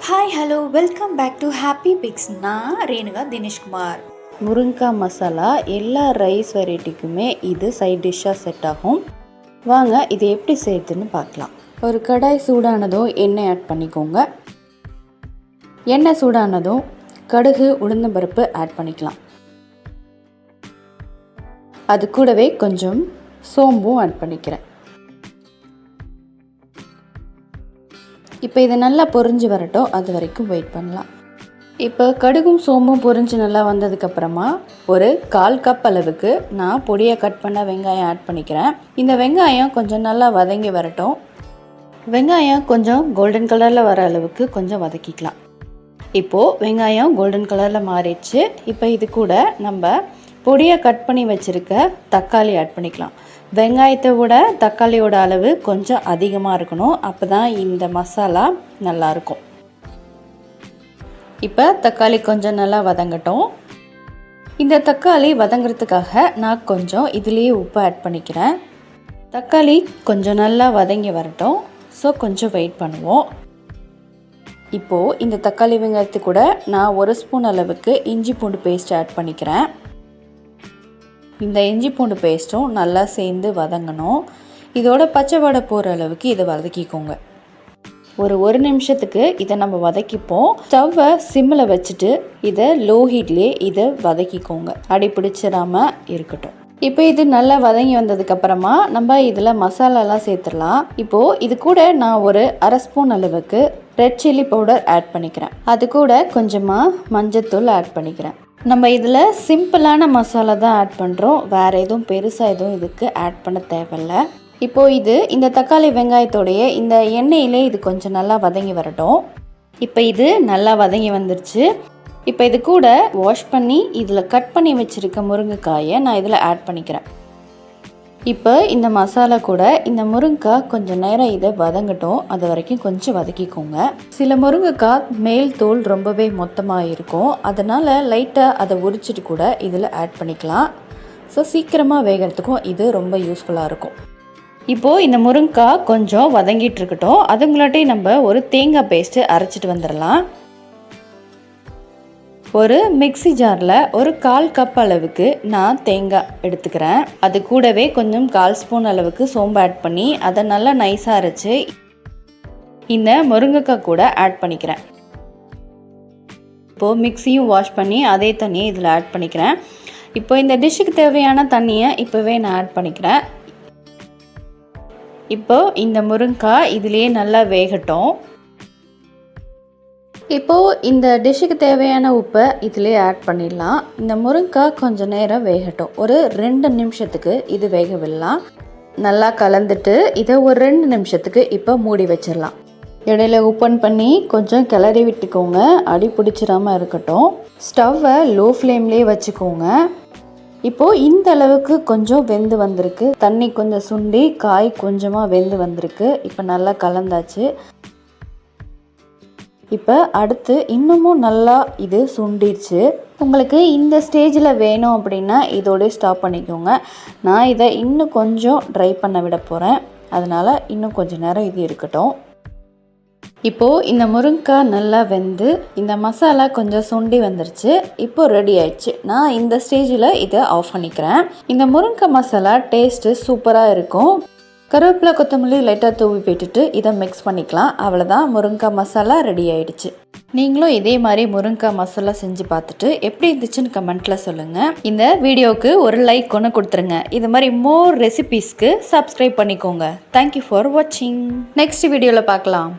Hi hello welcome back to happy picks. நான் ரேணுகா தினேஷ்குமார். முருங்கைக்காய் மசாலா எல்லா ரைஸ் வெரைட்டிக்குமே இது சைட் டிஷ்ஷாக செட் ஆகும். வாங்க இது எப்படி செய்யுதுன்னு பார்க்கலாம். ஒரு கடாய் சூடானதும் எண்ணெய் ஆட் பண்ணிக்கோங்க. எண்ணெய் சூடானதும் கடுகு உளுந்தம்பருப்பு ஆட் பண்ணிக்கலாம். அது கூடவே கொஞ்சம் சோம்பும் ஆட் பண்ணிக்கிறேன். இப்போ இது நல்லா பொரிஞ்சு வரட்டும், அது வரைக்கும் வெயிட் பண்ணலாம். இப்போ கடுகும் சோம்பும் பொரிஞ்சு நல்லா வந்ததுக்கப்புறமா ஒரு 1/4 கப் அளவுக்கு நான் பொடியாக கட் பண்ண வெங்காயம் ஆட் பண்ணிக்கிறேன். இந்த வெங்காயம் கொஞ்சம் நல்லா வதங்கி வரட்டும். வெங்காயம் கொஞ்சம் கோல்டன் கலரில் வர அளவுக்கு கொஞ்சம் வதக்கிக்கலாம். இப்போது வெங்காயம் கோல்டன் கலரில் மாறிடுச்சு. இப்போ இது கூட நம்ம பொடியாக கட் பண்ணி வச்சுருக்க தக்காளி ஆட் பண்ணிக்கலாம். வெங்காயத்தை விட தக்காளியோட அளவு கொஞ்சம் அதிகமாக இருக்கணும், அப்போ தான் இந்த மசாலா நல்லாயிருக்கும். இப்போ தக்காளி கொஞ்சம் நல்லா வதங்கட்டும். இந்த தக்காளி வதங்கிறதுக்காக நான் கொஞ்சம் இதுலேயே உப்பு ஆட் பண்ணிக்கிறேன். தக்காளி கொஞ்சம் நல்லா வதங்கி வரட்டும், ஸோ கொஞ்சம் வெயிட் பண்ணுவோம். இப்போது இந்த தக்காளி வெங்காயத்து கூட நான் 1 ஸ்பூன் அளவுக்கு இஞ்சி பூண்டு பேஸ்ட் ஆட் பண்ணிக்கிறேன். இந்த இஞ்சி பூண்டு பேஸ்ட்டும் நல்லா சேர்ந்து வதங்கணும். இதோட பச்சை வடை போகிற அளவுக்கு இதை வதக்கிக்கோங்க. ஒரு நிமிஷத்துக்கு இதை நம்ம வதக்கிப்போம். ஸ்டவ்வை சிம்மில் வச்சுட்டு இதை லோ ஹீட்லேயே இதை வதக்கிக்கோங்க, அடி பிடிச்சிடாமல் இருக்கட்டும். இப்போ இது நல்லா வதங்கி வந்ததுக்கப்புறமா நம்ம இதில் மசாலாலாம் சேர்த்துடலாம். இப்போது இது கூட நான் ஒரு 1/2 ஸ்பூன் அளவுக்கு ரெட் சில்லி பவுடர் ஆட் பண்ணிக்கிறேன். அது கூட கொஞ்சமாக மஞ்சத்தூள் ஆட் பண்ணிக்கிறேன். நம்ம இதில் சிம்பிளான மசாலா தான் ஆட் பண்ணுறோம், வேறு எதுவும் பெருசாக எதுவும் இதுக்கு ஆட் பண்ண தேவையில்ல. இப்போது இந்த தக்காளி வெங்காயத்தோடைய இந்த எண்ணெயிலே இது கொஞ்சம் நல்லா வதங்கி வரட்டும். இப்போ இது நல்லா வதங்கி வந்துருச்சு. இப்போ இது கூட வாஷ் பண்ணி இதில் கட் பண்ணி வச்சுருக்க முருங்கைக்காயை நான் இதில் ஆட் பண்ணிக்கிறேன். இப்போ இந்த மசாலா கூட இந்த முருங்கைக்காய் கொஞ்சம் நேரம் இதை வதங்கட்டும், அது வரைக்கும் கொஞ்சம் வதக்கிக்கோங்க. சில முருங்கைக்காய் மேல் தோல் ரொம்பவே மொத்தமாக இருக்கும், அதனால் லைட்டாக அதை உரிச்சிட்டு கூட இதில் ஆட் பண்ணிக்கலாம். ஸோ சீக்கிரமாக வேகிறதுக்கும் இது ரொம்ப யூஸ்ஃபுல்லாக இருக்கும். இப்போது இந்த முருங்கைக்காய் கொஞ்சம் வதங்கிட்டு இருக்கட்டும், அதுங்களாட்டி நம்ம ஒரு தேங்காய் பேஸ்ட்டு அரைச்சிட்டு வந்துடலாம். ஒரு மிக்ஸி ஜாரில் ஒரு 1/4 கப் அளவுக்கு நான் தேங்காய் எடுத்துக்கிறேன். அது கூடவே கொஞ்சம் 1/4 ஸ்பூன் அளவுக்கு சோம்பு ஆட் பண்ணி அதை நல்லா நைஸாக அரைச்சி இந்த முருங்கைக்காய் கூட ஆட் பண்ணிக்கிறேன். இப்போது மிக்ஸியும் வாஷ் பண்ணி அதே தண்ணியை இதில் ஆட் பண்ணிக்கிறேன். இப்போ இந்த டிஷ்ஷுக்கு தேவையான தண்ணியை இப்போவே நான் ஆட் பண்ணிக்கிறேன். இப்போது இந்த முருங்கைக்காய் இதிலேயே நல்லா வேகட்டும். இப்போது இந்த டிஷ்ஷுக்கு தேவையான உப்பை இதிலே ஆட் பண்ணிடலாம். இந்த முருங்கைக்காய் கொஞ்சம் நேரம் வேகட்டும், ஒரு 2 நிமிஷத்துக்கு இது வேக விடலாம். நல்லா கலந்துட்டு இதை ஒரு 2 நிமிஷத்துக்கு இப்போ மூடி வச்சிடலாம். இடையில ஓப்பன் பண்ணி கொஞ்சம் கிளறி விட்டுக்கோங்க, அடி பிடிச்சிடாமல் இருக்கட்டும். ஸ்டவ்வை லோ ஃப்ளேம்லேயே வச்சுக்கோங்க. இப்போது இந்த அளவுக்கு கொஞ்சம் வெந்து வந்திருக்கு, தண்ணி கொஞ்சம் சுண்டி காய் கொஞ்சமாக வெந்து வந்திருக்கு. இப்போ நல்லா கலந்தாச்சு. இப்போ அடுத்து இன்னமும் நல்லா இது சுண்டிடுச்சு. உங்களுக்கு இந்த ஸ்டேஜில் வேணும் அப்படின்னா இதோடய ஸ்டாப் பண்ணிக்கோங்க. நான் இதை இன்னும் கொஞ்சம் ட்ரை பண்ண விட போகிறேன், அதனால் இன்னும் கொஞ்சம் நேரம் இது இருக்கட்டும். இப்போது இந்த முருங்கைக்காய் நல்லா வெந்து இந்த மசாலா கொஞ்சம் சுண்டி வந்துருச்சு. இப்போது ரெடி ஆயிடுச்சு. நான் இந்த ஸ்டேஜில் இதை ஆஃப் பண்ணிக்கிறேன். இந்த முருங்கைக்காய் மசாலா டேஸ்ட்டு சூப்பராக இருக்கும். கருவேப்பிலை கொத்தமல்லி லைட்டாக தூவி போட்டுட்டு இதை மிக்ஸ் பண்ணிக்கலாம். அவ்வளோதான், முருங்கைக்காய் மசாலா ரெடி ஆகிடுச்சு. நீங்களும் இதே மாதிரி முருங்கைக்காய் மசாலா செஞ்சு பார்த்துட்டு எப்படி இருந்துச்சுன்னு கமெண்ட்டில் சொல்லுங்கள். இந்த வீடியோவுக்கு ஒரு லைக் ஒன்று கொடுத்துருங்க. இது மாதிரி மோர் ரெசிபீஸ்க்கு சப்ஸ்கிரைப் பண்ணிக்கோங்க. தேங்க்யூ ஃபார் வாட்சிங். நெக்ஸ்ட் வீடியோவில் பார்க்கலாம்.